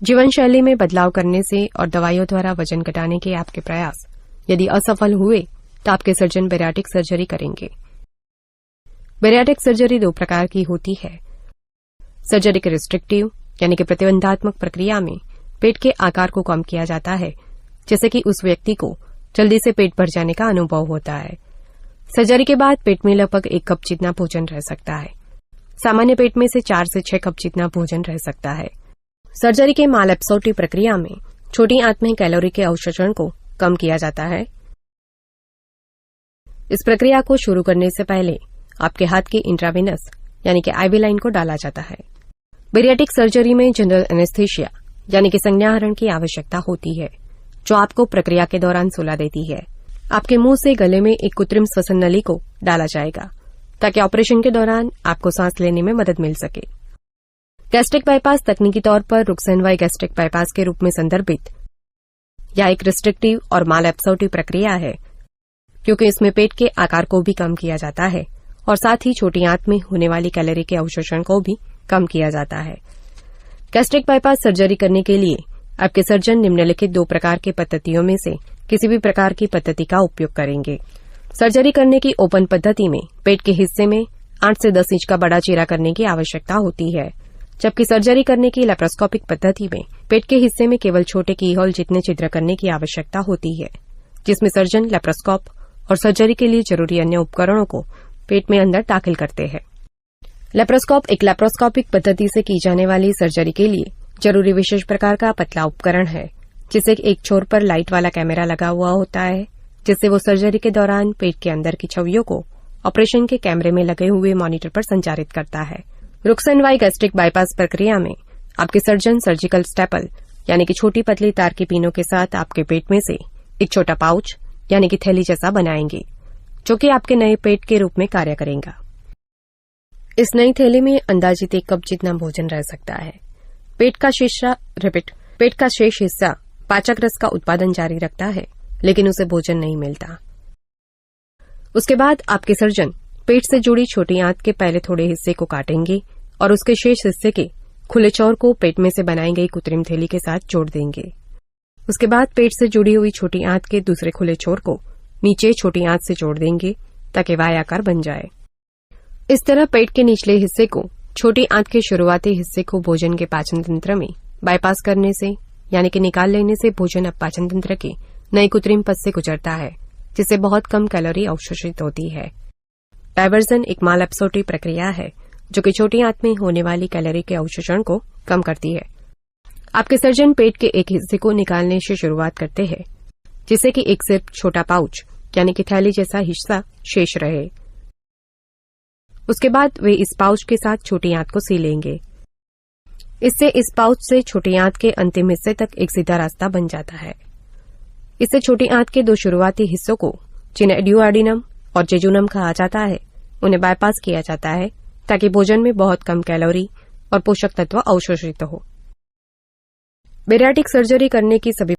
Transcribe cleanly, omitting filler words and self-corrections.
जीवन शैली में बदलाव करने से और दवाइयों द्वारा वजन घटाने के आपके प्रयास यदि असफल हुए तो आपके सर्जन बैरियाट्रिक सर्जरी करेंगे। बैरियाट्रिक सर्जरी 2 प्रकार की होती है। सर्जरी के रिस्ट्रिक्टिव यानी कि प्रतिबंधात्मक प्रक्रिया में पेट के आकार को कम किया जाता है, जैसे कि उस व्यक्ति को जल्दी से पेट भर जाने का अनुभव होता है। सर्जरी के बाद पेट में लगभग 1 कप जितना भोजन रह सकता है। सामान्य पेट में से 4 से 6 कप जितना भोजन रह सकता है। सर्जरी के मालएब्सोर्प्टिव प्रक्रिया में छोटी आंत में कैलोरी के अवशोषण को कम किया जाता है। इस प्रक्रिया को शुरू करने से पहले आपके हाथ की इंट्रावेनस यानी कि आईवी लाइन को डाला जाता है। बैरियाट्रिक सर्जरी में जनरल एनेस्थीसिया यानी कि संज्ञाहरण की आवश्यकता होती है, जो आपको प्रक्रिया के दौरान सुला देती है। आपके मुंह से गले में एक कृत्रिम श्वसन नली को डाला जाएगा ताकि ऑपरेशन के दौरान आपको सांस लेने में मदद मिल सके। गैस्ट्रिक बाईपास तकनीकी तौर पर रुक्सेनवाई गैस्ट्रिक बाईपास के रूप में संदर्भित या एक रिस्ट्रिक्टिव और मालएब्सोर्प्टिव प्रक्रिया है, क्योंकि इसमें पेट के आकार को भी कम किया जाता है और साथ ही छोटी आंत में होने वाली कैलोरी के अवशोषण को भी कम किया जाता है। गैस्ट्रिक बाईपास सर्जरी करने के लिए आपके सर्जन निम्नलिखित 2 प्रकार की पद्धतियों में से किसी भी प्रकार की पद्धति का उपयोग करेंगे। सर्जरी करने की ओपन पद्धति में पेट के हिस्से में 8 से 10 इंच का बड़ा चीरा करने की आवश्यकता होती है, जबकि सर्जरी करने की लैप्रोस्कोपिक पद्धति में पेट के हिस्से में केवल छोटे कीहोल जितने छिद्र करने की आवश्यकता होती है, जिसमें सर्जन लैप्रोस्कोप और सर्जरी के लिए जरूरी अन्य उपकरणों को पेट में अंदर दाखिल करते हैं। लैप्रोस्कोप एक लैप्रोस्कोपिक पद्धति से की जाने वाली सर्जरी के लिए जरूरी विशेष प्रकार का पतला उपकरण है, जिसे एक छोर पर लाइट वाला कैमरा लगा हुआ होता है, जिससे वो सर्जरी के दौरान पेट के अंदर की छवियों को ऑपरेशन के कैमरे में लगे हुए मॉनिटर पर संचारित करता है। रुक्सेनवाई गैस्ट्रिक बाईपास प्रक्रिया में आपके सर्जन सर्जिकल स्टेपल यानी कि छोटी पतली तार की पीनों के साथ आपके पेट में से एक छोटा पाउच यानी कि थैली जैसा बनाएंगे, जो कि आपके नए पेट के रूप में कार्य करेगा। इस नई थैली में अंदाजित 1 कप जितना भोजन रह सकता है। पेट का शेष हिस्सा पाचक रस का उत्पादन जारी रखता है, लेकिन उसे भोजन नहीं मिलता। उसके बाद आपके सर्जन पेट से जुड़ी छोटी आंत के पहले थोड़े हिस्से को काटेंगे और उसके शेष हिस्से के खुले चौर को पेट में से बनाई गई कृत्रिम थैली के साथ जोड़ देंगे। उसके बाद पेट से जुड़ी हुई छोटी आंत के दूसरे खुले छोर को नीचे छोटी आंत से जोड़ देंगे ताकि वाय आकार बन जाए। इस तरह पेट के निचले हिस्से को छोटी आंत के शुरुआती हिस्से को भोजन के पाचन तंत्र में बाईपास करने से यानी कि निकाल लेने से भोजन अब पाचन तंत्र के नए कृत्रिम पथ से गुजरता है, जिससे बहुत कम कैलोरी अवशोषित होती है। डायवर्जन एक मालएब्सोर्प्टिव प्रक्रिया है, जो कि छोटी आंत में होने वाली कैलोरी के अवशोषण को कम करती है। आपके सर्जन पेट के एक हिस्से को निकालने से शुरुआत करते हैं, जिससे कि एक सिर्फ छोटा पाउच यानी कि थैली जैसा हिस्सा शेष रहे। उसके बाद वे इस पाउच के साथ छोटी आंत को सीलेंगे। इससे इस पाउच से छोटी आंत के अंतिम हिस्से तक एक सीधा रास्ता बन जाता है। इससे छोटी आंत के 2 शुरुआती हिस्सों को, जिन्हें ड्यूआर्डिनम और जेजुनम कहा जाता है, उन्हें बाईपास किया जाता है ताकि भोजन में बहुत कम कैलोरी और पोषक तत्व अवशोषित हो। बैरियाट्रिक सर्जरी करने की सभी